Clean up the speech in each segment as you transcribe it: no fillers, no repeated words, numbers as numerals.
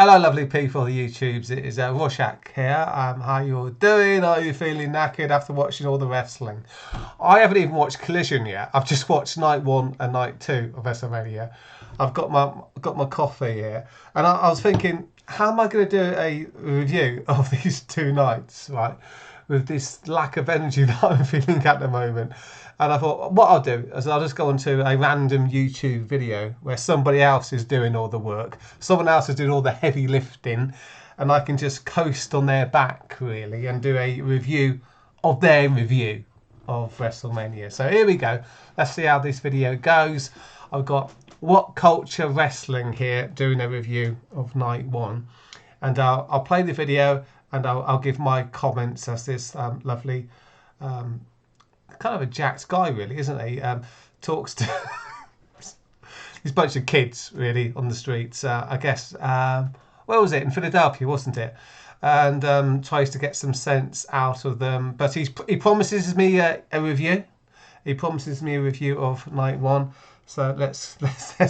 Hello, lovely people of the YouTubes. It is Rorschach here. How you all doing? Are you feeling knackered after watching all the wrestling? I haven't even watched Collision yet. I've just watched night 1 and night 2 of WrestleMania. I've got my coffee here, and I was thinking, how am I going to do a review of these 2 nights, right? With this lack of energy that I'm feeling at the moment. And I thought, what I'll do is I'll just go onto a random YouTube video where somebody else is doing all the work. Someone else is doing all the heavy lifting. And I can just coast on their back, really, and do a review of their review of WrestleMania. So here we go. Let's see how this video goes. I've got What Culture Wrestling here doing a review of night 1. And I'll play the video and I'll give my comments as this lovely... kind of a jacked guy, really, isn't he? Talks to these bunch of kids, really, on the streets. I guess, where was it? In Philadelphia, wasn't it? And tries to get some sense out of them. But he promises me a review. He promises me a review of night 1. So let's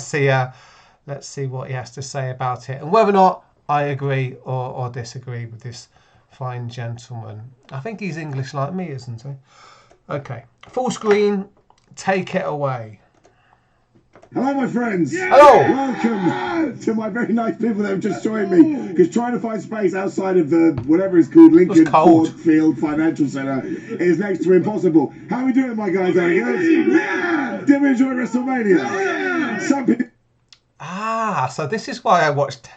see what he has to say about it and whether or not I agree or disagree with this fine gentleman. I think he's English like me, isn't he? Okay, full screen, take it away. Hello, my friends. Yeah. Hello. Welcome to my very nice people that have just joined me. Because trying to find space outside of the, whatever it's called, Lincoln Ford Field Financial Centre is next to impossible. How are we doing, my guys? Are you good? Yeah. Did we enjoy WrestleMania? Yeah. Some people... So this is why I watched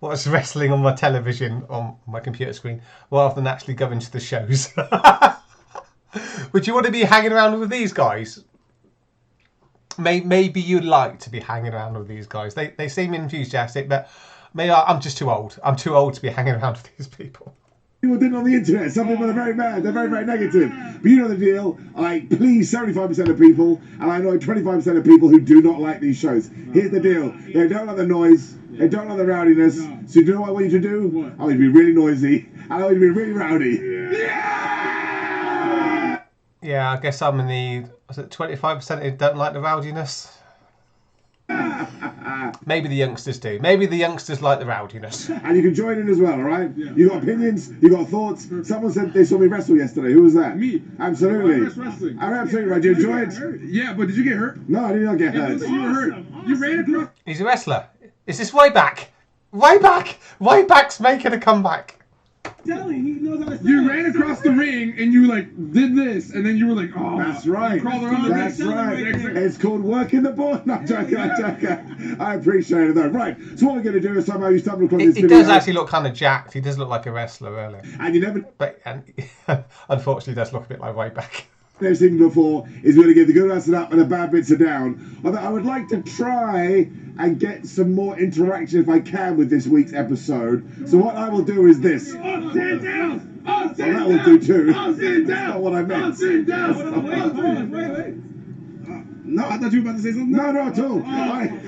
wrestling on my television, on my computer screen, rather than actually going to the shows. Would you want to be hanging around with these guys? Maybe you'd like to be hanging around with these guys. They seem enthusiastic, but maybe I'm just too old. I'm too old to be hanging around with these people. People did it on the internet. Some people are very mad. They're very, very negative. But you know the deal. I please 75% of people, and I know 25% of people who do not like these shows. Here's the deal. They don't like the noise. They don't like the rowdiness. So you know what I want you to do? I want you to be really noisy. And I want you to be really rowdy. Yeah, I guess I'm in the, was it 25% who don't like the rowdiness? Maybe the youngsters do. Maybe the youngsters like the rowdiness. And you can join in as well, all right? Yeah. You got opinions, you got thoughts. Someone said they saw me wrestle yesterday. Who was that? Me. Absolutely. Wrestling. I'm absolutely right. Did you enjoy it? Yeah, but did you get hurt? No, I did not get hurt. You were hurt. You ran across. He's a wrestler. Is this Ryback? Ryback's making a comeback. You ran across the ring and you did this, and then you were like, oh. That's right. Crawled around the That's right. It's called working the board. No, joking. I appreciate it though. Right. So what we're going to do is somehow you stumble across this video. He does actually look kind of jacked. He does look like a wrestler, really. And you never. But unfortunately, does look a bit like Ryback. Never seen before is going to give the good bits up and the bad bits are down. Although I would like to try and get some more interaction if I can with this week's episode. So what I will do is this. I'll sit down. Well, that will do too. I'll sit down. That's not what I meant. I'll sit down. Wait. No, I thought you were about to say something. No, not at all.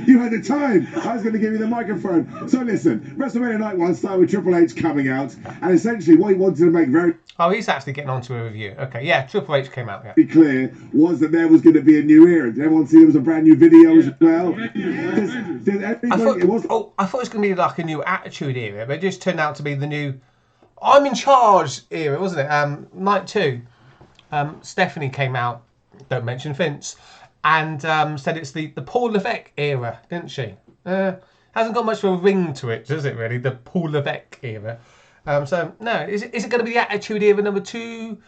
You had the time. I was going to give you the microphone. So listen, WrestleMania Night 1 started with Triple H coming out, and essentially what he wanted to make very... Oh, he's actually getting onto a review. Okay, yeah, Triple H came out, yeah. ...be clear was that there was going to be a new era. Did everyone see there was a brand new video as well? I thought it was going to be like a new Attitude Era, but it just turned out to be the new I'm in charge era, wasn't it? Night 2, Stephanie came out, don't mention Vince, and said it's the Paul Levesque era, didn't she? Hasn't got much of a ring to it, does it really? The Paul Levesque era. So no, is it going to be the Attitude Era number 2?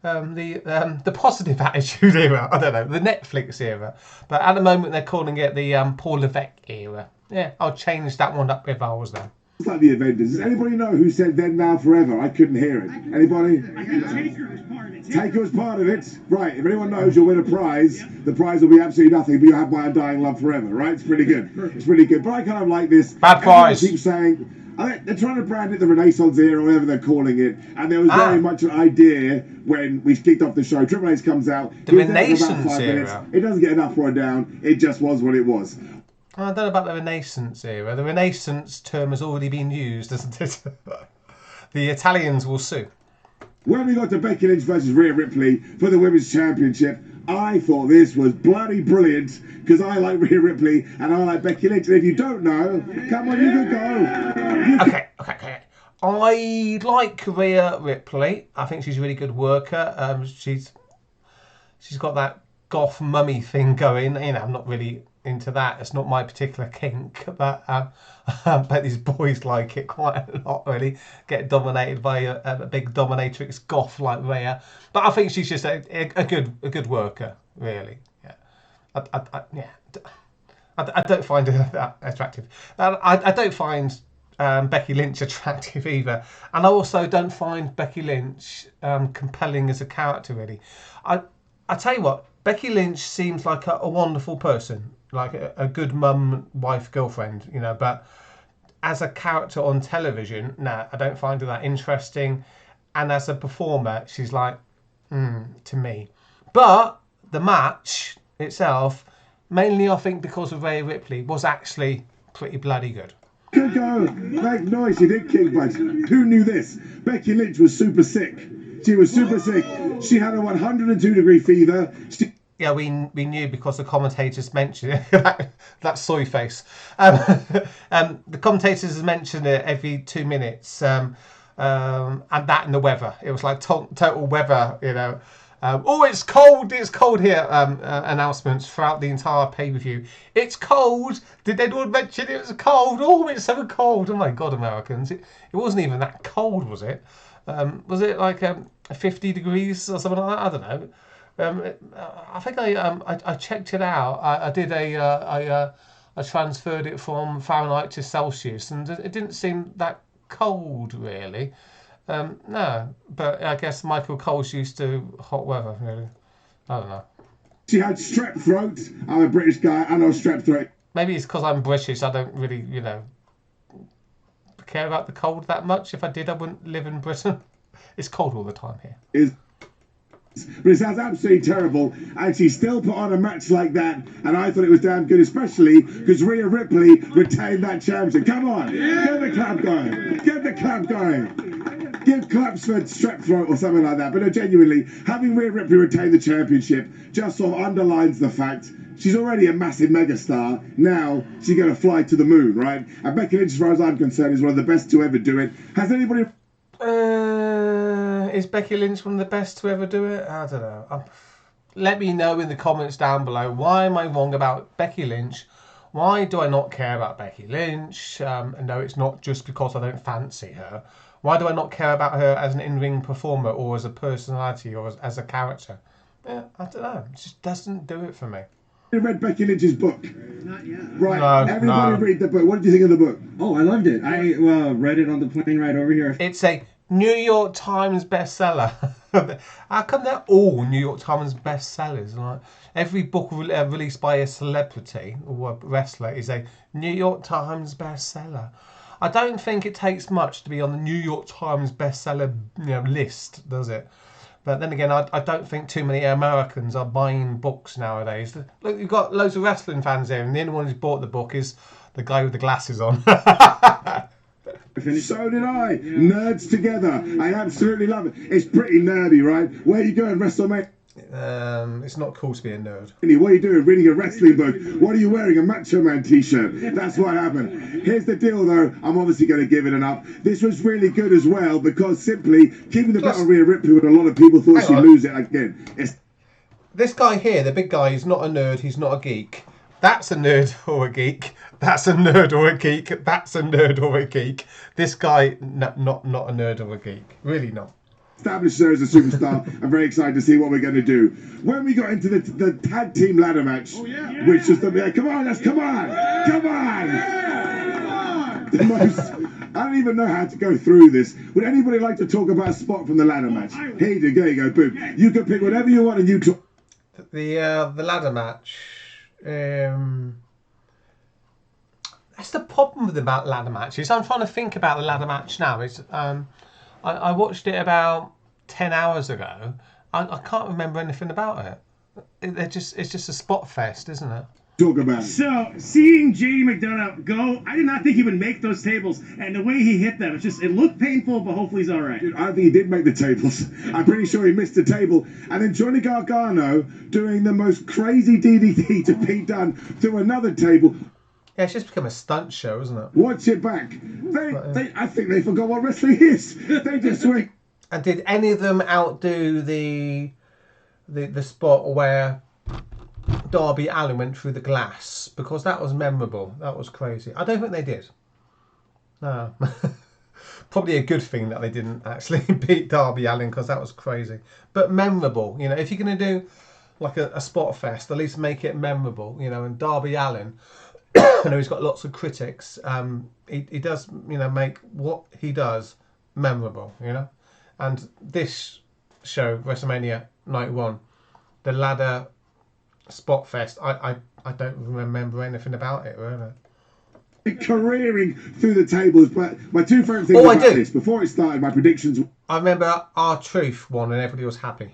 The positive Attitude Era? I don't know, the Netflix era. But at the moment they're calling it the Paul Levesque era. Yeah, I'll change that one up if I was there. It's like the Avengers. Does anybody know who said then, now, forever? I couldn't hear it. Anybody? Taker was part of it. Taker was part of it. Right, if anyone knows you'll win a prize, the prize will be absolutely nothing, but you'll have my undying love forever, right? It's pretty good. It's pretty good. But I kind of like this. Bad prize. Keep saying, they're trying to brand it the Renaissance era or whatever they're calling it. And there was very much an idea when we kicked off the show. Triple H comes out. The Renaissance era. It doesn't get enough brought down. It just was what it was. I don't know about the Renaissance era. The Renaissance term has already been used, hasn't it? The Italians will sue. When we got to Becky Lynch versus Rhea Ripley for the Women's Championship, I thought this was bloody brilliant because I like Rhea Ripley and I like Becky Lynch. And if you don't know, come on, you can go. Okay. I like Rhea Ripley. I think she's a really good worker. She's got that goth mummy thing going. You know, I'm not really into that. It's not my particular kink, but I bet these boys like it quite a lot. Really, get dominated by a big dominatrix goth like Rhea. But I think she's just a good worker. Really, yeah. I don't find her that attractive. I don't find Becky Lynch attractive either, and I also don't find Becky Lynch compelling as a character. Really, I tell you what, Becky Lynch seems like a wonderful person, like a good mum, wife, girlfriend, you know. But as a character on television, nah, I don't find her that interesting. And as a performer, she's like, to me. But the match itself, mainly I think because of Rhea Ripley, was actually pretty bloody good. Good go. Make noise, you did kick butt. Who knew this? Becky Lynch was super sick. She was super sick. She had a 102-degree fever. Yeah, we knew because the commentators mentioned it. That soy face. The commentators mentioned it every 2 minutes. And that and the weather. It was like total weather, you know. Oh, it's cold here. Announcements throughout the entire pay-per-view. It's cold. Did anyone mention it was cold? Oh, it's so cold. Oh my God, Americans. It wasn't even that cold, was it? Was it like 50 degrees or something like that? I don't know. I think I checked it out. I did I transferred it from Fahrenheit to Celsius, and it didn't seem that cold really. No, but I guess Michael Cole's used to hot weather, really. I don't know. She had strep throat. I'm a British guy. I know strep throat. Maybe it's because I'm British. I don't really, you know, care about the cold that much. If I did, I wouldn't live in Britain. It's cold all the time here. But it sounds absolutely terrible. And she still put on a match like that. And I thought it was damn good, especially because Rhea Ripley retained that championship. Come on. Get the clap going. Get the clap going. Give claps for strep throat or something like that. But no, genuinely, having Rhea Ripley retain the championship just sort of underlines the fact she's already a massive megastar. Now she's going to fly to the moon, right? And Becky Lynch, as far as I'm concerned, is one of the best to ever do it. Has anybody... Is Becky Lynch one of the best to ever do it? I don't know. Let me know in the comments down below. Why am I wrong about Becky Lynch? Why do I not care about Becky Lynch? No, it's not just because I don't fancy her. Why do I not care about her as an in-ring performer or as a personality or as a character? Yeah, I don't know. It just doesn't do it for me. You read Becky Lynch's book? Not yet. Right, everybody read the book. What did you think of the book? Oh, I loved it. I read it on the plane ride over here. It's a New York Times bestseller. How come they're all New York Times bestsellers? Like every book released by a celebrity or a wrestler is a New York Times bestseller. I don't think it takes much to be on the New York Times bestseller list, does it? But then again, I don't think too many Americans are buying books nowadays. Look, you've got loads of wrestling fans here, and the only one who's bought the book is the guy with the glasses on. So did I. Yeah. Nerds together. I absolutely love it. It's pretty nerdy, right? Where are you going, WrestleMania? It's not cool to be a nerd. What are you doing? Reading a wrestling book? What are you wearing? A Macho Man t-shirt? That's what happened. Here's the deal, though. I'm obviously going to give it an up. This was really good as well because simply keeping the battle Rhea Ripley when a lot of people thought she'd lose it again. This guy here, the big guy, is not a nerd. He's not a geek. That's a nerd or a geek. That's a nerd or a geek. That's a nerd or a geek. This guy, not a nerd or a geek. Really not. Established her as a superstar. I'm very excited to see what we're going to do. When we got into the tag team ladder match, which was the come on. The most, I don't even know how to go through this. Would anybody like to talk about a spot from the ladder match? Here you go, boom. You can pick whatever you want and you talk. The ladder match. That's the problem with the ladder matches. I'm trying to think about the ladder match now. It's I watched it about 10 hours ago. I can't remember anything about it. It's just a spot fest, isn't it? talk about it. So, seeing JD McDonough go, I did not think he would make those tables, and the way he hit them, it looked painful, but hopefully he's all right. Dude, I don't think he did make the tables. I'm pretty sure he missed the table. And then Johnny Gargano doing the most crazy DDT to Pete Dunne through another table. Yeah, it's just become a stunt show, isn't it? Watch it back. I think they forgot what wrestling is. They just went. And did any of them outdo the spot where Darby Allin went through the glass? Because that was memorable. That was crazy. I don't think they did. No. Probably a good thing that they didn't actually beat Darby Allin, because that was crazy. But memorable. You know, if you're going to do like a spot fest, at least make it memorable. You know, and Darby Allin, I know he's got lots of critics. He does, you know, make what he does memorable, you know. And this show, WrestleMania Night 1, the ladder spot fest, I don't remember anything about it, really. Careering through the tables, but my two favourite things about this, before it started, my predictions I remember R-Truth won and everybody was happy.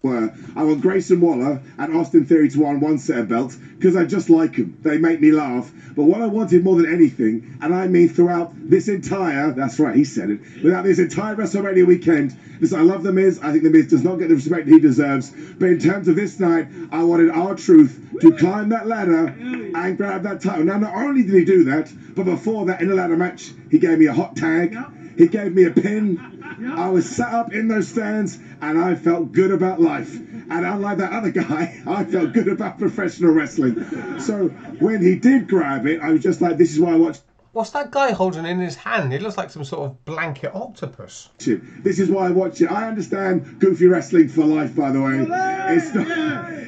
were I want Grayson Waller and Austin Theory to win one set of belts because I just like them. They make me laugh. But what I wanted more than anything, and I mean throughout this entire, that's right, he said it, without this entire WrestleMania weekend, listen, I love The Miz. I think The Miz does not get the respect he deserves. But in terms of this night, I wanted R-Truth to climb that ladder and grab that title. Now, not only did he do that, but before that, in a ladder match, he gave me a hot tag. He gave me a pin. I was sat up in those stands and I felt good about life. And unlike that other guy, I felt good about professional wrestling. So when he did grab it, I was just like, this is why I watch. What's that guy holding in his hand? It looks like some sort of blanket octopus. This is why I watch it. I understand goofy wrestling for life, by the way.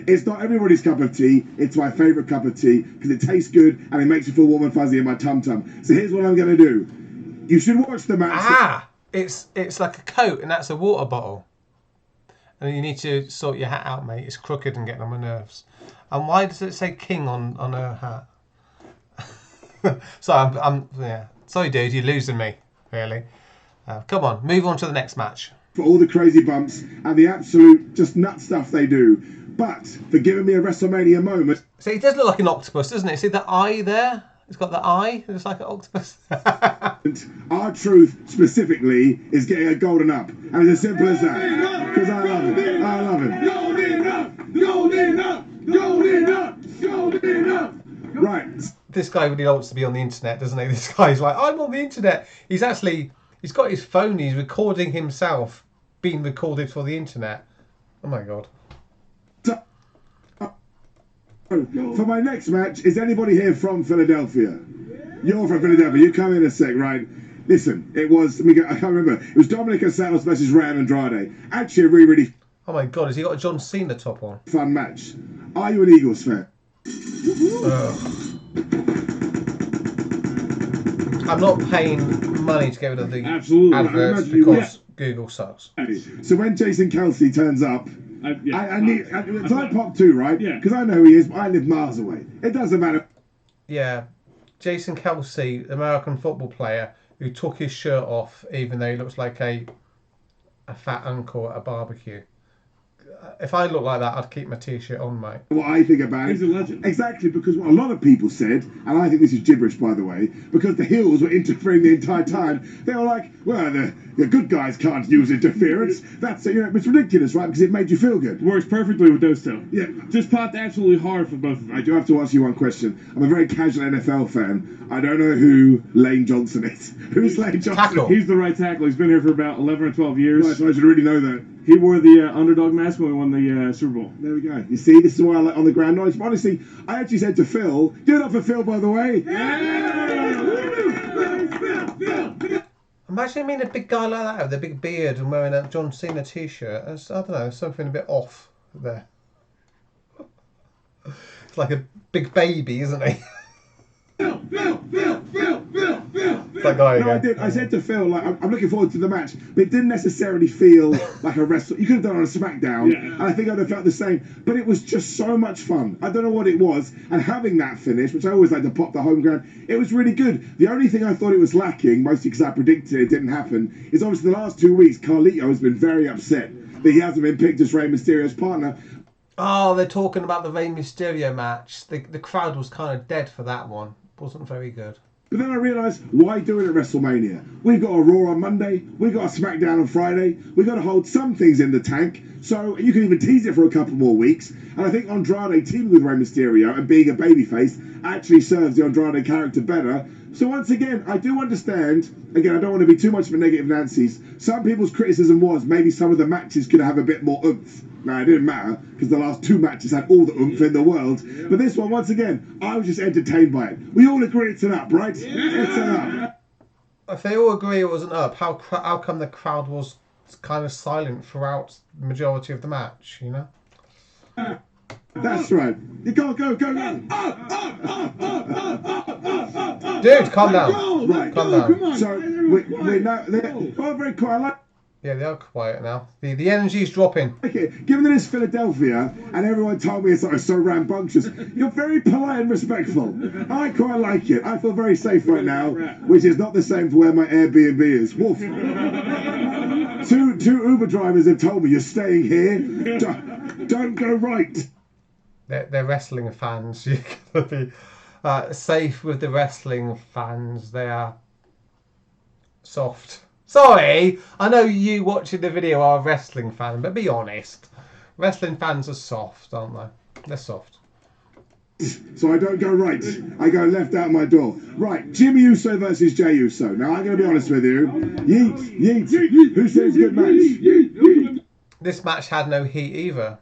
It's not everybody's cup of tea. It's my favourite cup of tea because it tastes good and it makes me feel warm and fuzzy in my tum-tum. So here's what I'm going to do. You should watch the match. Ah! It's like a coat and that's a water bottle. And you need to sort your hat out, mate. It's crooked and getting on my nerves. And why does it say King on her hat? So yeah. Sorry, dude, you're losing me, really. Come on, move on to the next match. For all the crazy bumps and the absolute just nut stuff they do. But for giving me a WrestleMania moment. So he does look like an octopus, doesn't it? See the eye there? It's got the eye. It's like an octopus. R-Truth specifically is getting a golden up. And it's as simple as that. Because I love him. I love him. Golden up! Golden up! Golden up! Golden up! Right. This guy really wants to be on the internet, doesn't he? This guy's like, I'm on the internet. He's got his phone. He's recording himself being recorded for the internet. Oh my God. For my next match, is anybody here from Philadelphia? You're from Philadelphia. You come in a sec, right? Listen, it was, I can't remember. It was Dominic Santos versus Ryan Andrade. Actually, a really, really oh my God, has he got a John Cena top on? fun match. Are you an Eagles fan? I'm not paying money to get rid of the Absolutely. adverts because Google sucks. So when Jason Kelsey turns up, it's like Pop 2, right? Yeah. Because I know who he is, but I live miles away. It doesn't matter. Yeah, Jason Kelsey, American football player who took his shirt off even though he looks like a fat uncle at a barbecue. If I look like that, I'd keep my t-shirt on, mate. What I think about it. He's a legend. Exactly, because what a lot of people said, and I think this is gibberish, by the way, because the heels were interfering the entire time, they were like, well, the good guys can't use interference. That's, it's ridiculous, right? Because it made you feel good. Works perfectly with those two. Yeah. Just popped absolutely hard for both of them. I do have to ask you one question. I'm a very casual NFL fan. I don't know who Lane Johnson is. Who's Lane Johnson? Tackle. He's the right tackle. He's been here for about 11 or 12 years. Right, so I should really know that. He wore the underdog mask when we won the Super Bowl. There we go. You see, this is why I like on the ground knowledge. But honestly, I actually said to Phil, give it up for Phil, by the way. Imagine being a big guy like that with a big beard and wearing a John Cena t-shirt. I don't know, there's something a bit off there. It's like a big baby, isn't he? That guy again. No, I did. I said to Phil, like, I'm looking forward to the match, but it didn't necessarily feel like a wrestle. You could have done it on a SmackDown, and I think I'd have felt the same. But it was just so much fun. I don't know what it was, and having that finish, which I always like to pop the home ground, it was really good. The only thing I thought it was lacking, mostly because I predicted it didn't happen, is obviously the last 2 weeks, Carlito has been very upset that he hasn't been picked as Rey Mysterio's partner. Oh, they're talking about the Rey Mysterio match. The crowd was kind of dead for that one. Wasn't very good. But then I realised, why do it at WrestleMania? We've got a Raw on Monday, we've got a SmackDown on Friday, we've got to hold some things in the tank, so you can even tease it for a couple more weeks. And I think Andrade teaming with Rey Mysterio and being a babyface actually serves the Andrade character better. So once again, I do understand, again, I don't want to be too much of a negative Nancy's, some people's criticism was maybe some of the matches could have a bit more oomph. Now, it didn't matter, because the last 2 matches had all the oomph in the world. But this one, once again, I was just entertained by it. We all agree it's an up, right? It's an up. If they all agree it was an up, how come the crowd was kind of silent throughout the majority of the match, you know? That's right. You go. Dude, calm down. Right. Calm down. Come on. So, we're now, oh, very quiet. I like Yeah, they are quiet now. The energy's dropping. it. Given that it's Philadelphia and everyone told me it's like so rambunctious, you're very polite and respectful. I quite like it. I feel very safe right now, which is not the same for where my Airbnb is. Woof. Two Uber drivers have told me you're staying here. Don't go right. They're wrestling fans. You're going to be safe with the wrestling fans. They are soft. Sorry, I know you watching the video are a wrestling fan, but be honest. Wrestling fans are soft, aren't they? They're soft. So I don't go right. I go left out my door. Right, Jimmy Uso versus Jey Uso. Now I'm going to be honest with you. Yeet. Who says good match? This match had no heat either.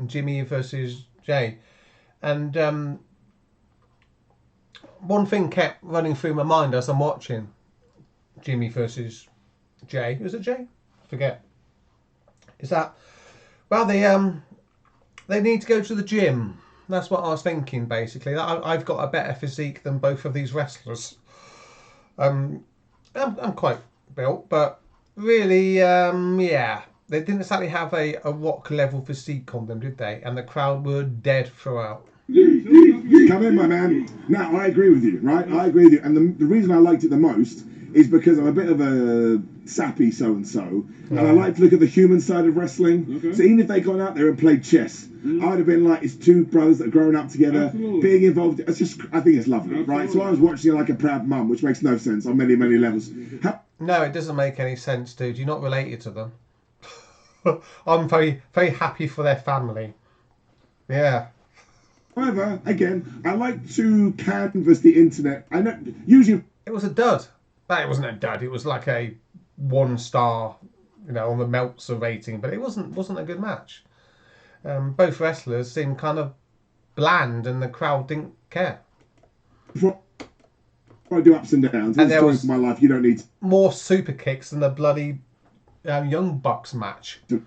Jimmy versus Jey. And one thing kept running through my mind as I'm watching Jimmy versus Jey. Was it Jey? I forget. Is that, well, they need to go to the gym. That's what I was thinking, basically. I've got a better physique than both of these wrestlers. I'm quite built, but really, yeah. They didn't exactly have a rock level physique on them, did they? And the crowd were dead throughout. Come in, my man. Now, I agree with you, right? I agree with you. And the reason I liked it the most is because I'm a bit of a sappy so-and-so. And I like to look at the human side of wrestling. Okay. So even if they'd gone out there and played chess, I'd have been like, it's 2 brothers that have grown up together, Absolutely. being involved. It's just, I think it's lovely, right? So I was watching it like a proud mum, which makes no sense on many, many levels. No, it doesn't make any sense, dude. You're not related to them. I'm very, very happy for their family. Yeah. However, again, I like to canvass the internet. I know, usually... It was a dud. Well, it wasn't a dud. It was like a 1 star, you know, on the Meltzer rating, but it wasn't a good match. Both wrestlers seemed kind of bland, and the crowd didn't care. Before I do ups and downs, And it's there story was- for my life. You don't need More super kicks than the bloody Young Bucks match. to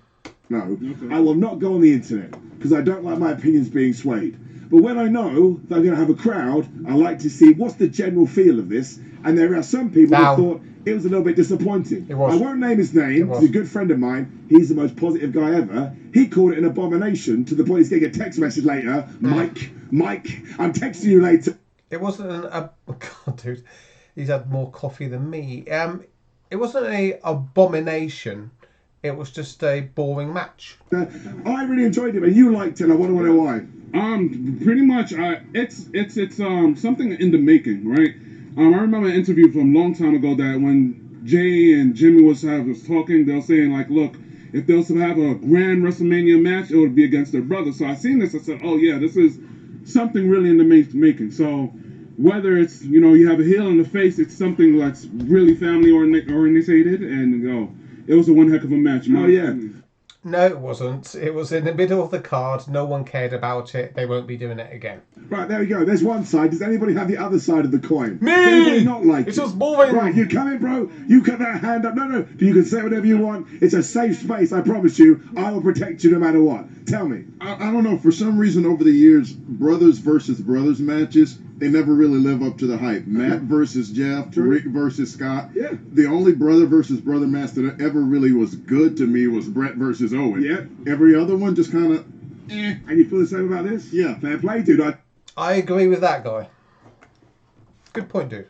know. I will not go on the internet because I don't like my opinions being swayed. But when I know that I'm going to have a crowd, I like to see what's the general feel of this. And there are some people Now- who thought it was a little bit disappointing. It was. I won't name his name. It was. He's a good friend of mine. He's the most positive guy ever. He called it an abomination to the point he's getting a text message later. Mike, I'm texting you later. It wasn't oh God, dude. He's had more coffee than me. It wasn't an abomination. It was just a boring match. I really enjoyed it, and you liked it. And I want to know why. Pretty much, it's something in the making, right? I remember an interview from a long time ago that when Jay and Jimmy was talking, they were saying like, look, if they was to have a grand WrestleMania match, it would be against their brother. So I seen this, I said, oh yeah, this is something really in the making. So whether it's, you know, you have a heel in the face, it's something that's really family orientated, and it was a one heck of a match. Oh yeah. No, it wasn't. It was in the middle of the card. No one cared about it. They won't be doing it again. Right, there we go. There's one side. Does anybody have the other side of the coin? Me! Does anybody not like It's it? just boring. Right, you come in, bro. You cut that hand up. No. You can say whatever you want. It's a safe space. I promise you. I will protect you no matter what. Tell me. I don't know. For some reason, over the years, brothers versus brothers matches, they never really live up to the hype. Matt versus Jeff, Rick versus Scott. Yeah. The only brother versus brother match that ever really was good to me was Brett versus Owen. Yeah. Every other one just kind of, And you feel the same about this? Yeah. Fair play, dude. I agree with that guy. Good point, dude.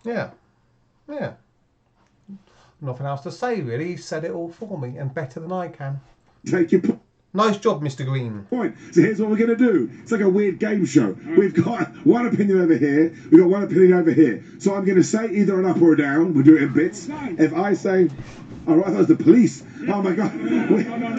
Yeah. Nothing else to say, really. He said it all for me, and better than I can. Take your Nice job, Mr. Green. Point. So here's what we're going to do. It's like a weird game show. We've got one opinion over here. We've got one opinion over here. So I'm going to say either an up or a down. We'll do it in bits. If I say, oh, right, that was the police. Oh my God.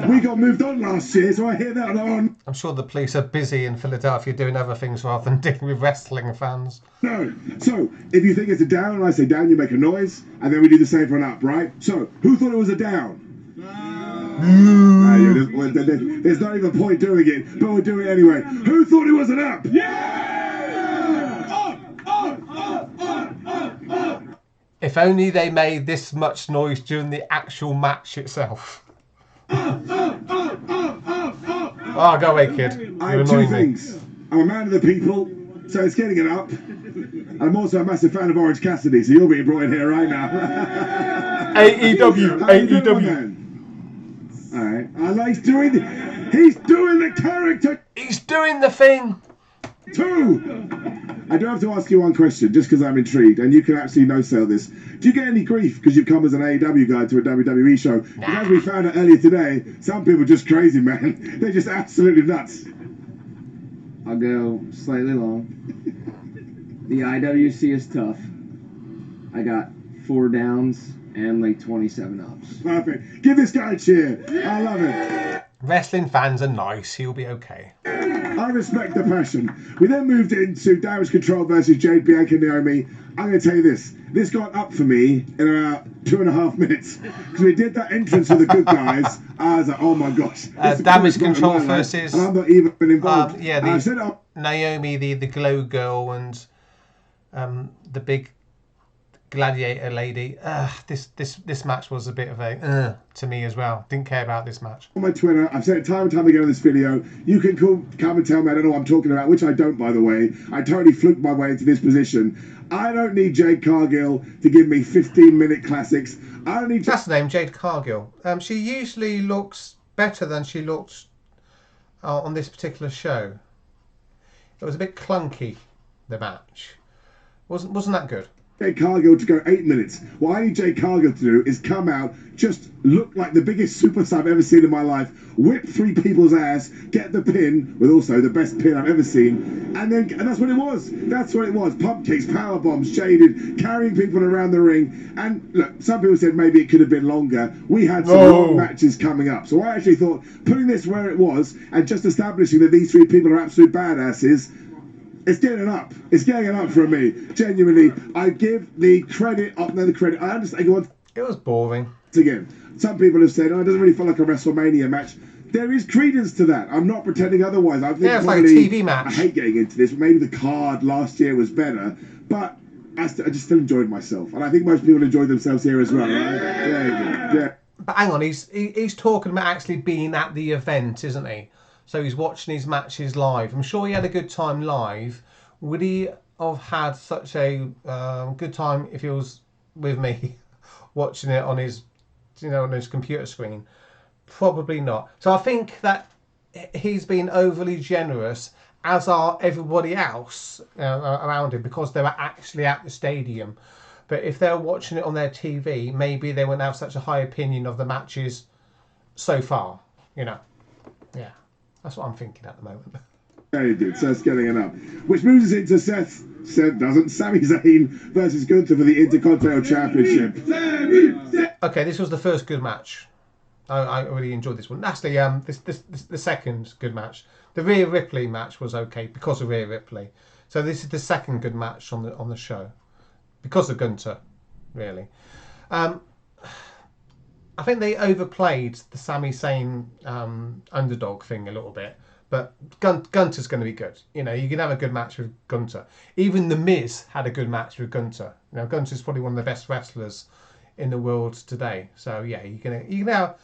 We got moved on last year, so I hear that on. I'm sure the police are busy in Philadelphia doing other things rather than dealing with wrestling fans. No. So if you think it's a down and I say down, you make a noise, and then we do the same for an up, right? So who thought it was a down? There's not even a point doing it, but we'll do it anyway. Who thought it was an up? If only they made this much noise during the actual match itself. Oh, go away, kid. I You're have two annoying me. things. I'm a man of the people, so it's getting it up. And I'm also a massive fan of Orange Cassidy, so you're being brought in here right now. AEW. AEW. Alright. I like he's doing the character He's doing the thing. too. I do have to ask you one question, just because I'm intrigued, and you can actually no-sell this. Do you get any grief because you come as an AEW guy to a WWE show? Because as we found out earlier today, some people are just crazy, man. They're just absolutely nuts. I'll go slightly long. The IWC is tough. I got 4 downs and like 27 ups. Perfect. Give this guy a cheer. I love it. Wrestling fans are nice. He'll be okay. I respect the passion. We then moved into Damage Control versus Jade, Bianca, Naomi. I'm going to tell you this. This got up for me in about 2.5 minutes. Because we did that entrance with the good guys. I was like, oh my gosh. Damage Control versus... And I'm not even involved. Naomi, the glow girl, and the big gladiator lady. This match was a bit of a to me as well. Didn't care about this match. On my Twitter, I've said it time and time again in this video. You can come and tell me I don't know what I'm talking about, which I don't, by the way. I totally fluked my way into this position. I don't need Jade Cargill to give me 15-minute classics. I don't need. That's the name, Jade Cargill. She usually looks better than she looked on this particular show. It was a bit clunky, the match. Wasn't that good? Jade Cargill to go 8 minutes. What I need Jade Cargill to do is come out, just look like the biggest superstar I've ever seen in my life, whip 3 people's ass, get the pin, with also the best pin I've ever seen, and that's what it was. That's what it was. Pump kicks, power bombs, shaded, carrying people around the ring. And look, some people said maybe it could have been longer. We had some long matches coming up. So I actually thought putting this where it was and just establishing that these 3 people are absolute badasses, it's getting up. It's getting up for me. Genuinely, I give the credit up there. The credit. I understand. It was boring. Again, some people have said, "Oh, it doesn't really feel like a WrestleMania match." There is credence to that. I'm not pretending otherwise. I think it's like a TV match. I hate getting into this. Maybe the card last year was better, but I just still enjoyed myself, and I think most people enjoyed themselves here as well. Right? Yeah. But hang on, he's talking about actually being at the event, isn't he? So he's watching his matches live. I'm sure he had a good time live. Would he have had such a good time if he was with me watching it on his, on his computer screen? Probably not. So I think that he's been overly generous, as are everybody else around him, because they were actually at the stadium. But if they're watching it on their TV, maybe they wouldn't have such a high opinion of the matches so far. Yeah. That's what I'm thinking at the moment. Yeah, he did. Seth's getting it up. Which moves us into Seth doesn't. Sami Zayn versus Gunther for the Intercontinental Championship. Okay, this was the first good match. I really enjoyed this one. That's the second good match. The Rhea Ripley match was okay because of Rhea Ripley. So this is the second good match on the show because of Gunther, really. I think they overplayed the Sami Zayn underdog thing a little bit, but Gunter's going to be good. You can have a good match with Gunter. Even The Miz had a good match with Gunter. Gunter's probably one of the best wrestlers in the world today. So yeah, you can now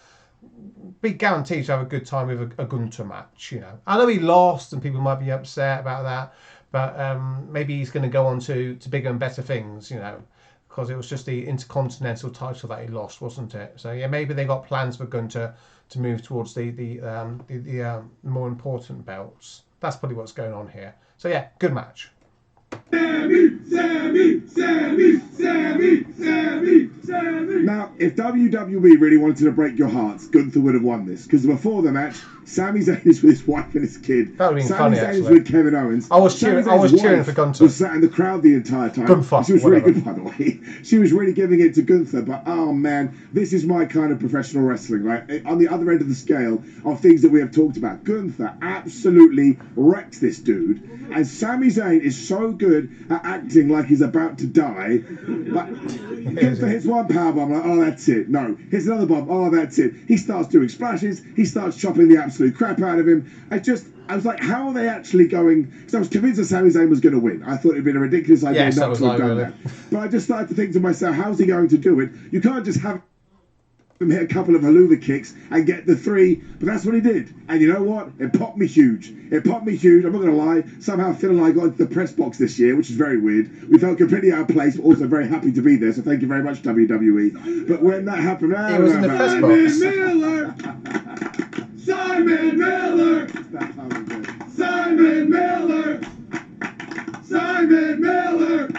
be guaranteed to have a good time with a Gunter match. I know he lost, and people might be upset about that, but maybe he's going to go on to bigger and better things. Because it was just the Intercontinental title that he lost, wasn't it? So yeah, maybe they got plans for Gunther to move towards the more important belts. That's probably what's going on here. So yeah, good match. Now, if WWE really wanted to break your hearts, Gunther would have won this. Because before the match, Sami Zayn is with his wife and his kid. That would have been Sami funny, Zayn is actually. with Kevin Owens. I was Sami cheering Zayn's for wife Gunther. was sat in the crowd the entire time. Gunther, She was really whatever. good, by the way. She was really giving it to Gunther. But, oh, man, this is my kind of professional wrestling, right? On the other end of the scale of things that we have talked about, Gunther absolutely wrecks this dude. And Sami Zayn is so good at acting like he's about to die. Like, Gunther hits one powerbomb, I'm like, oh, that's it. No. Hits another bomb, oh, that's it. He starts doing splashes. He starts chopping the absolute crap out of him. I was like, how are they actually going? Because I was convinced that Sami Zayn was going to win. I thought it'd been a ridiculous idea Yes, not to have done really. that. But I just started to think to myself, how's he going to do it? You can't just have him hit a couple of haluva kicks and get the 3, but that's what he did. And you know what? It popped me huge. It popped me huge. I'm not going to lie. Somehow Phil and I got into the press box this year, which is very weird. We felt completely out of place, but also very happy to be there. So thank you very much, WWE. But when that happened, He was in the press box. Simon Miller! That's how we do it. Simon Miller! Simon Miller!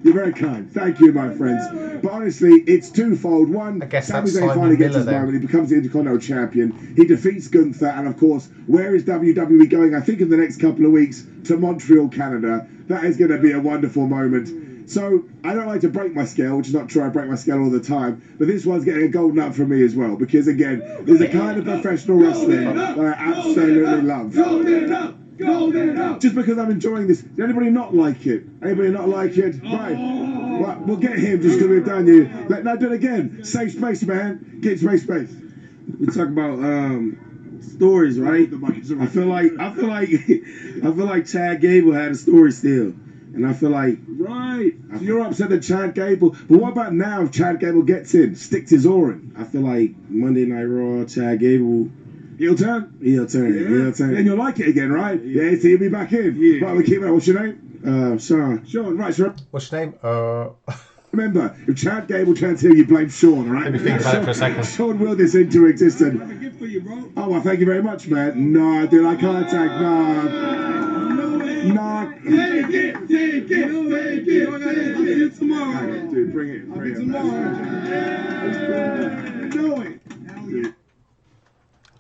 You're very kind. Thank you, my friends. But honestly, it's twofold. One, I guess Sami that's Zayn Simon finally gets Miller his then. moment. He becomes the Intercontinental Champion. He defeats Gunther. And of course, where is WWE going? I think in the next couple of weeks to Montreal, Canada. That is going to be a wonderful moment. So, I don't like to break my scale, which is not true. I break my scale all the time. But this one's getting a golden up from me as well. Because again, there's a kind of professional wrestling that I absolutely love. Golden up. Just because I'm enjoying this. Does anybody not like it? Anybody not like it? Right, we'll get him just because we've done you. Now do it again. Save space, man. Get space. We talk about stories, right? I feel like Chad Gable had a story still, and I feel like Right. So you're upset that Chad Gable. But what about now if Chad Gable gets in, sticks his oar in? I feel like Monday Night Raw, Chad Gable, Heel turn? he'll turn. Then you'll like it again, right? Yeah, so you'll be back in. Yeah. Right, we keep it. What's your name? Sean. Sean. Right, so What's your name? remember, if Chad Gable turns heel, you blame Sean, right? Let me think about it for a second. Sean willed this into existence. Oh, well, thank you very much, man. No, dude, I can't take. No. Take it tomorrow. Dude, bring it. Do it.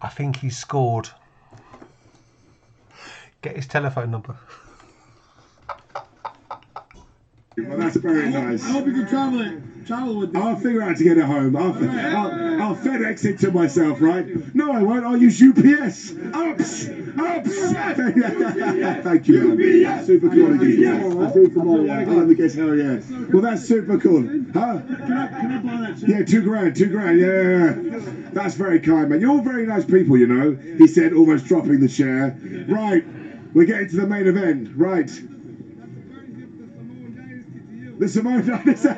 I think he scored. Get his telephone number. Well, that's very nice. I hope you can travel with this. I'll figure out to get it home. I'll FedEx it to myself, right? No, I won't. I'll use UPS. Ups. Thank you, man. Super cool. I see tomorrow. Yeah. I'll have to guess. Hell yeah. Well, that's super cool. Huh? Can I borrow that? Yeah, $2,000. Yeah. That's very kind, man. You're all very nice people, you know. He said, almost dropping the chair. Right. We're getting to the main event. Right. The Samoan Dynasty.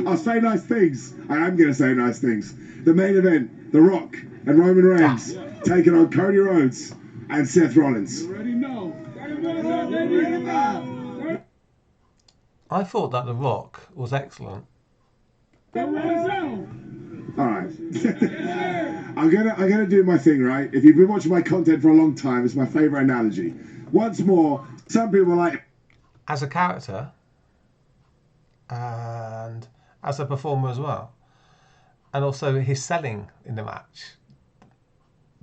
I'll say nice things. I am going to say nice things. The main event, The Rock and Roman Reigns taking on Cody Rhodes and Seth Rollins. I thought that The Rock was excellent. All right. I'm gonna do my thing, right? If you've been watching my content for a long time, it's my favorite analogy. Once more, some people are like, As a character and as a performer as well. And also his selling in the match.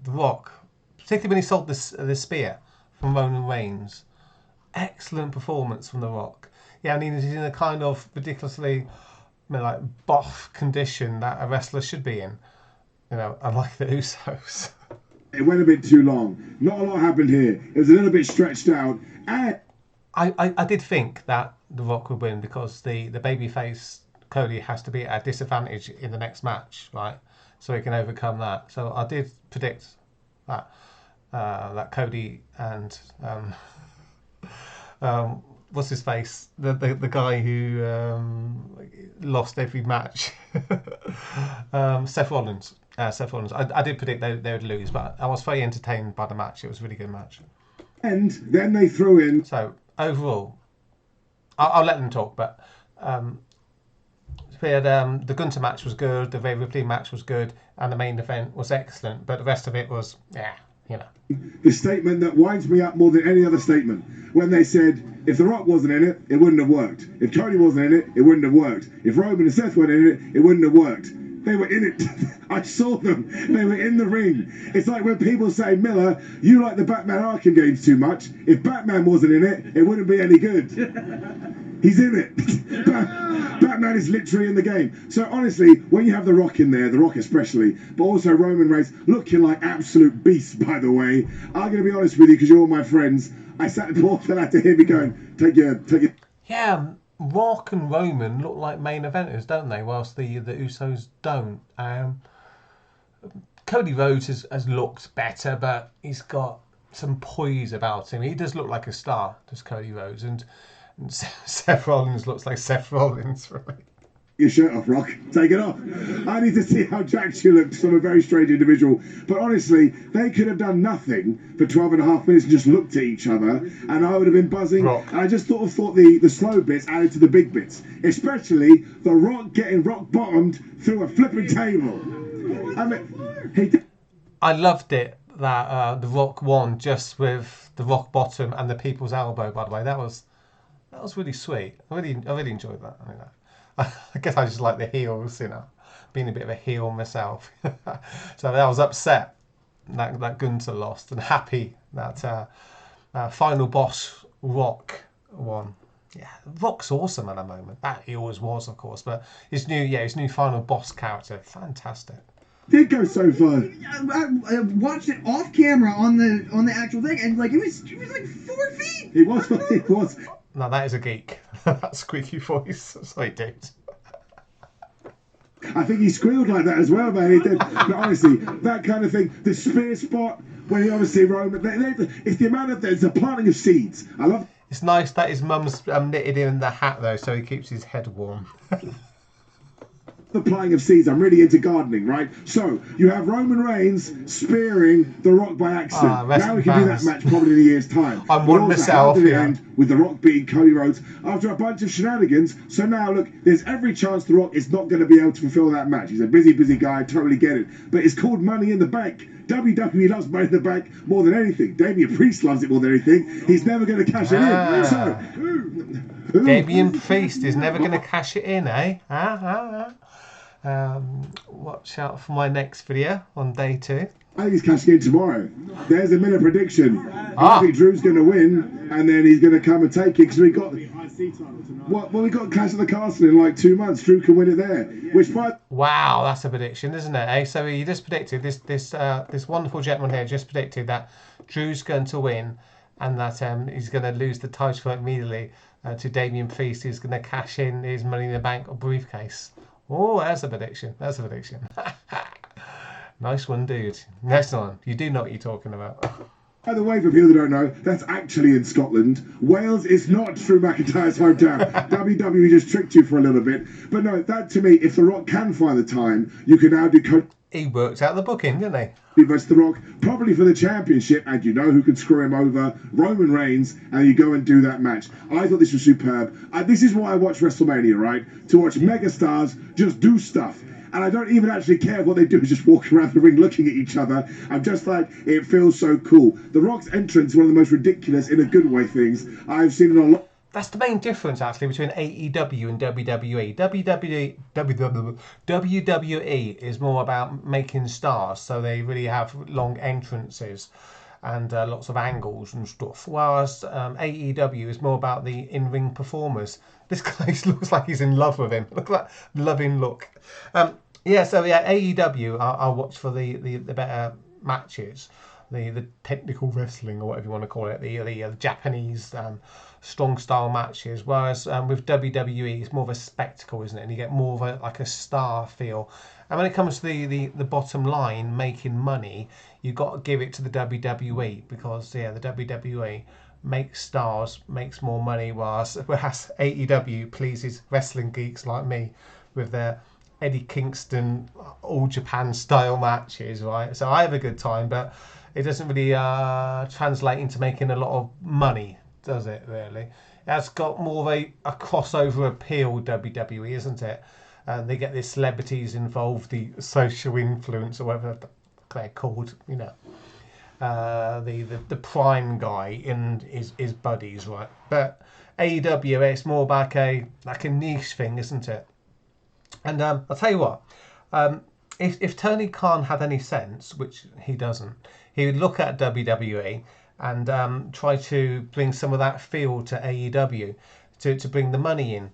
The Rock, particularly when he sold the spear from Roman Reigns. Excellent performance from The Rock. Yeah, I mean, he's in a kind of ridiculously like buff condition that a wrestler should be in. You know, unlike the Usos. it went a bit too long. Not a lot happened here. It was a little bit stretched out. And I did think that The Rock would win because the babyface Cody has to be at a disadvantage in the next match, right? So he can overcome that. So I did predict that that Cody and what's his face, the guy who lost every match, Seth Rollins. Seth Rollins. I did predict they would lose, but I was very entertained by the match. It was a really good match. and then they threw in. So overall, I'll let them talk. But we had the Gunther match was good, the Rhea Ripley match was good, and the main event was excellent. But the rest of it was you know. The statement that winds me up more than any other statement, when they said, if The Rock wasn't in it, it wouldn't have worked. If Cody wasn't in it, it wouldn't have worked. If Roman and Seth weren't in it, it wouldn't have worked. They were in it. I saw them. They were in the ring. It's like when people say, Miller, you like the Batman Arkham games too much. If Batman wasn't in it, it wouldn't be any good. He's in it. Batman is literally in the game. So honestly, when you have The Rock in there, The Rock especially, but also Roman Reigns looking like absolute beasts, by the way. I'm going to be honest with you because you're all my friends. I sat and walked out to hear me going, take your. Yeah, Rock and Roman look like main eventers, don't they? Whilst the Usos don't. Cody Rhodes has looked better, but he's got some poise about him. He does look like a star, does Cody Rhodes, and Seth Rollins looks like Seth Rollins for me. Your shirt off, Rock. Take it off. I need to see how jacked you looked from a very strange individual. But honestly, they could have done nothing for 12 and a half minutes and just looked at each other, and I would have been buzzing. Rock. And I just thought the slow bits added to the big bits, especially The Rock getting rock bottomed through a flipping table. I mean, I loved it that The Rock won just with the rock bottom and the people's elbow. By the way, that was really sweet. I really enjoyed that. I mean, I guess I just like the heels, you know, being a bit of a heel myself. So I was upset that Gunther lost, and happy that final boss Rock won. Yeah, Rock's awesome at the moment. That he always was, of course, but his new final boss character, fantastic. Did go so far. I watched it off camera on the actual thing, and like it was like 4 feet. It was. No, that is a geek. That squeaky voice. Sorry, dude. I think he squealed like that as well, man. He did. But honestly, that kind of thing, the spear spot, when he obviously Roman, it's the amount of there's a planting of seeds. I love. It's nice that his mum's knitted in the hat though, so he keeps his head warm. The planting of seeds. I'm really into gardening, right? So you have Roman Reigns spearing The Rock by accident. Now we can do that match probably in a year's time. I'm one myself. Yeah. End with The Rock beating Cody Rhodes after a bunch of shenanigans. So now look, there's every chance The Rock is not going to be able to fulfill that match. He's a busy guy. Totally get it. But it's called Money in the Bank. WWE loves Money in the Bank more than anything. Damian Priest loves it more than anything. He's never going to cash it in. So Damian Priest is never going to cash it in, eh? Watch out for my next video on day 2. I think he's cashing in tomorrow. There's a minute prediction. I think Drew's going to win, and then he's going to come and take it because we got. Well, we got Clash of the Castle in like 2 months. Drew can win it there. Wow, that's a prediction, isn't it? Eh? So he just predicted this wonderful gentleman here just predicted that Drew's going to win, and that he's going to lose the title immediately to Damian Priest, who's going to cash in his Money in the Bank briefcase. Oh, that's a prediction. Nice one, dude. Next one. You do know what you're talking about. By the way, for people that don't know, that's actually in Scotland. Wales is not Drew McIntyre's hometown. WWE just tricked you for a little bit. But no, that to me, if The Rock can find the time, you can now do He worked out the booking, didn't he? Versus The Rock, probably for the championship, and you know who can screw him over? Roman Reigns, and you go and do that match. I thought this was superb. This is why I watch WrestleMania, right? To watch megastars just do stuff. And I don't even actually care if what they do is just walk around the ring looking at each other. I'm just like, it feels so cool. The Rock's entrance is one of the most ridiculous, in a good way, things I've seen in a lot. That's the main difference, actually, between AEW and WWE. WWE is more about making stars, so they really have long entrances and lots of angles and stuff. Whereas AEW is more about the in-ring performers. This guy looks like he's in love with him. Look at that loving look. AEW I'll watch for the better matches. The technical wrestling, or whatever you want to call it, the Japanese strong style matches, whereas with WWE it's more of a spectacle, isn't it? And you get more of a star feel. And when it comes to the bottom line, making money, you've got to give it to the WWE, because the WWE makes stars, makes more money, whereas AEW pleases wrestling geeks like me with their Eddie Kingston All Japan style matches, right? So I have a good time, but it doesn't really translate into making a lot of money, does it, really? It has got more of a crossover appeal, WWE, isn't it? They get the celebrities involved, the social influence, or whatever they're called, you know. the prime guy and his buddies, right? But AEW, it's more like a niche thing, isn't it? And I'll tell you what, if Tony Khan had any sense, which he doesn't, he would look at WWE and try to bring some of that feel to AEW to bring the money in.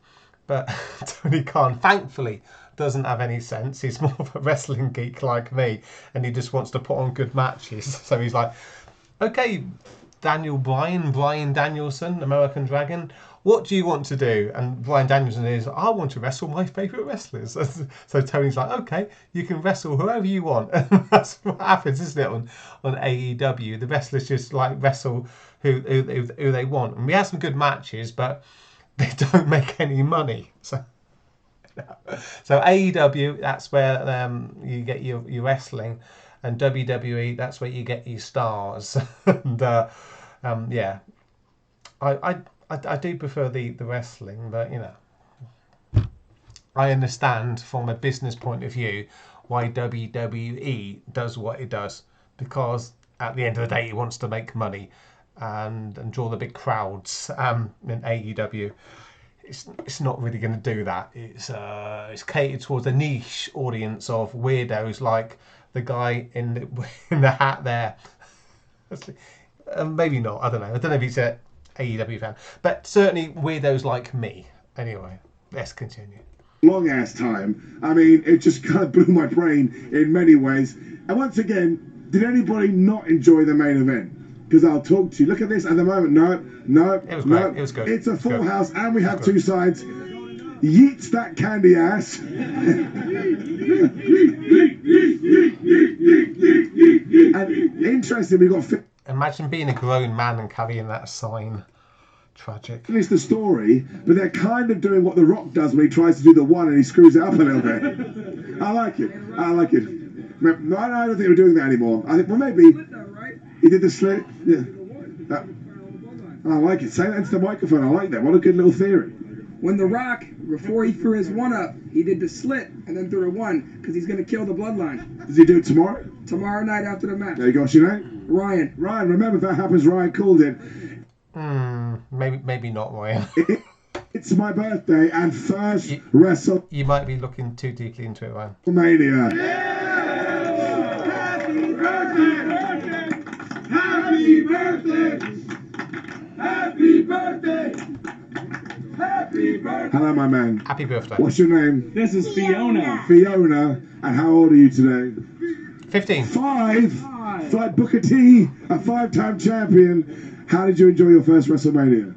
But Tony Khan, thankfully, doesn't have any sense. He's more of a wrestling geek like me, and he just wants to put on good matches. So he's like, okay, Brian Danielson, American Dragon, what do you want to do? And Brian Danielson is, I want to wrestle my favourite wrestlers. So Tony's like, okay, you can wrestle whoever you want. And that's what happens, isn't it, on AEW? The wrestlers just like wrestle who they want. And we have some good matches, but they don't make any money. So AEW, that's where you get your wrestling, and WWE, that's where you get your stars. And yeah, I do prefer the wrestling, but you know, I understand from a business point of view why WWE does what it does, because at the end of the day, it wants to make money and draw the big crowds. In AEW, it's not really going to do that. It's catered towards a niche audience of weirdos like the guy in the hat there. Maybe not. I don't know if he's a AEW fan, but certainly weirdos like me. Anyway, let's continue. Long ass time. I mean, it just kind of blew my brain in many ways. And once again, did anybody not enjoy the main event? Because I'll talk to you. Look at this at the moment. No. It was great. It was good. It's a full house, and we have two sides. Yeets that candy ass. And interesting, we got. Imagine being a grown man and carrying that sign. Tragic. Finish the story, but they're kind of doing what The Rock does when he tries to do the one and he screws it up a little bit. I like it. No, I don't think we're doing that anymore. I think, well, maybe he did the slit. Yeah. I like it. Say that into the microphone. I like that. What a good little theory. When The Rock, before he threw his one up, he did the slit and then threw a one because he's going to kill the bloodline. Does he do it tomorrow? Tomorrow night after the match. There you go. What's your name? Ryan. Remember, if that happens, Ryan called it. Maybe not, Ryan. It's my birthday and first WrestleMania. You might be looking too deeply into it, Ryan. Happy birthday! Happy birthday! Happy birthday! Happy birthday! Hello, my man. Happy birthday. What's your name? This is Fiona. Fiona. And how old are you today? 15. 5. It's like Booker T, a 5-time champion. How did you enjoy your first WrestleMania?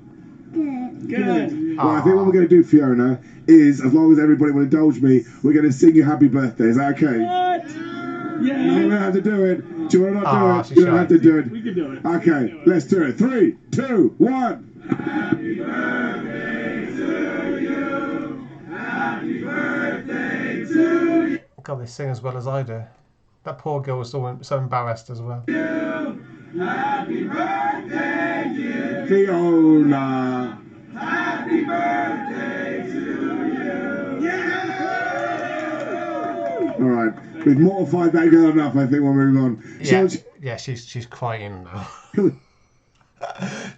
Good. Well, I think what we're going to do, Fiona, is, as long as everybody will indulge me, we're going to sing you happy birthday. Is that okay? What? Yeah. You don't have to do it. Do you want to not do it? You don't have to do it. We can do it. Okay, let's do it. 3, 2, 1. Happy birthday to you. Happy birthday to you. God, they sing as well as I do. That poor girl was so embarrassed as well. Happy birthday, dear Fiona. Happy birthday to you. All right, we've mortified that girl enough. I think we'll move on. Yeah, she's crying now.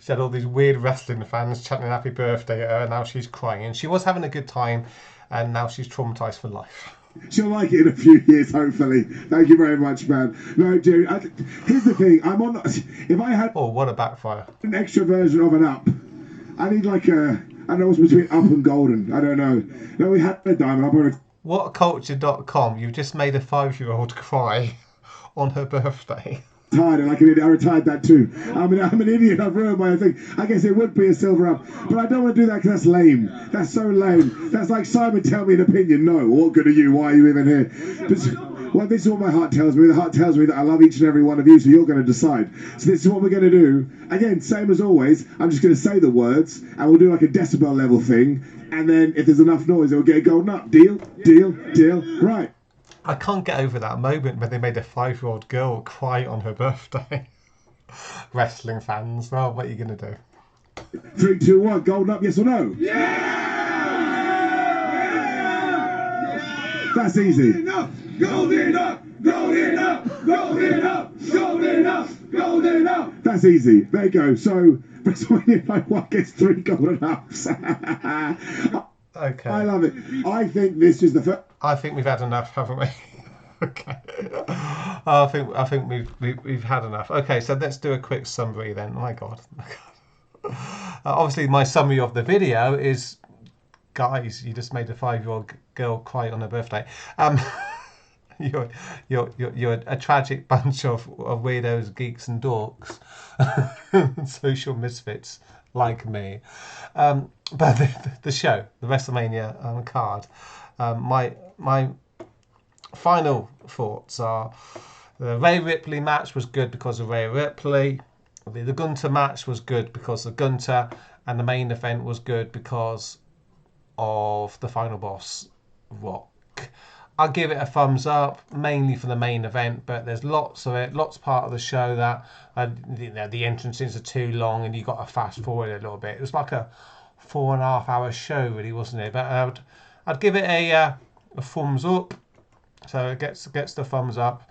She had all these weird wrestling fans chanting happy birthday at her, and now she's crying. She was having a good time, and now she's traumatized for life. She'll like it in a few years, hopefully. Thank you very much, man. No, dude, here's the thing. If I had... Oh, what a backfire. An extra version of an up. I need like a... I don't know what's between up and golden. I don't know. No, we had a diamond. Whatculture.com, you've just made a 5-year-old cry on her birthday. Retired, like an idiot. I retired that too. I'm an idiot. I've ruined my thing. I guess it would be a silver up, but I don't want to do that because that's lame. That's so lame. That's like Simon, tell me an opinion. No, what good are you? Why are you even here? But, well, this is what my heart tells me. The heart tells me that I love each and every one of you, so you're going to decide. So this is what we're going to do. Again, same as always. I'm just going to say the words, and we'll do like a decibel level thing, and then if there's enough noise, it'll get a golden up. Deal? Deal? Deal? Right. I can't get over that moment when they made a 5-year-old girl cry on her birthday. Wrestling fans, well, what are you going to do? 3, 2, 1, golden up, yes or no? Yeah! That's easy. Golden up! Golden up! Golden up! Golden up! Golden up. That's easy. There you go. So WrestleMania Night 1 gets 3 golden ups. Okay. I love it. I think this is the first. I think we've had enough, haven't we? Okay. I think we've had enough. Okay, so let's do a quick summary then. My God. Obviously, my summary of the video is, guys, you just made a 5-year-old girl cry on her birthday. You're a tragic bunch of weirdos, geeks, and dorks, social misfits like me. But the show, the WrestleMania card, my final thoughts are: the Rhea Ripley match was good because of Rhea Ripley. The Gunter match was good because of Gunter, and the main event was good because of the final boss, Rock. I'll give it a thumbs up, mainly for the main event, but there's lots of it, lots part of the show that the entrances are too long and you got to fast forward a little bit. It was like a 4.5 hour show, really, wasn't it? But I'd give it a thumbs up. So it gets the thumbs up,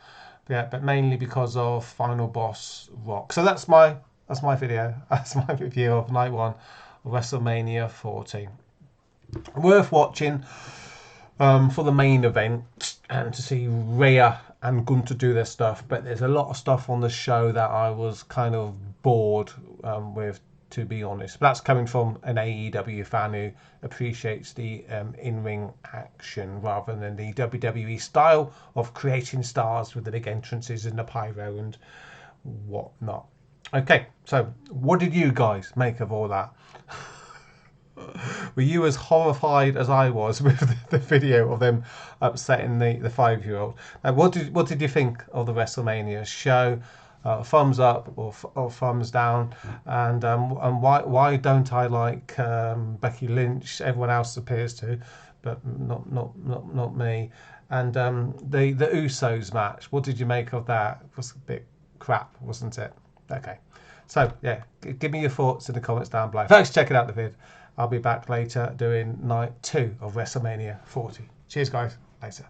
yeah, but mainly because of final boss Rock. So that's my video. That's my review of Night 1 of WrestleMania 14. Worth watching. For the main event and to see Rhea and Gunter do their stuff, but there's a lot of stuff on the show that I was kind of bored with, to be honest. But that's coming from an AEW fan who appreciates the in-ring action rather than the WWE style of creating stars with the big entrances and the pyro and whatnot. Okay, so what did you guys make of all that? Were you as horrified as I was with the video of them upsetting the 5-year-old? What did you think of the WrestleMania show? Thumbs up or thumbs down? And why don't I like Becky Lynch? Everyone else appears to, but not me. And the Usos match. What did you make of that? It was a bit crap, wasn't it? Okay. So yeah, give me your thoughts in the comments down below. Thanks for checking out the vid. I'll be back later doing night 2 of WrestleMania 40. Cheers, guys. Later.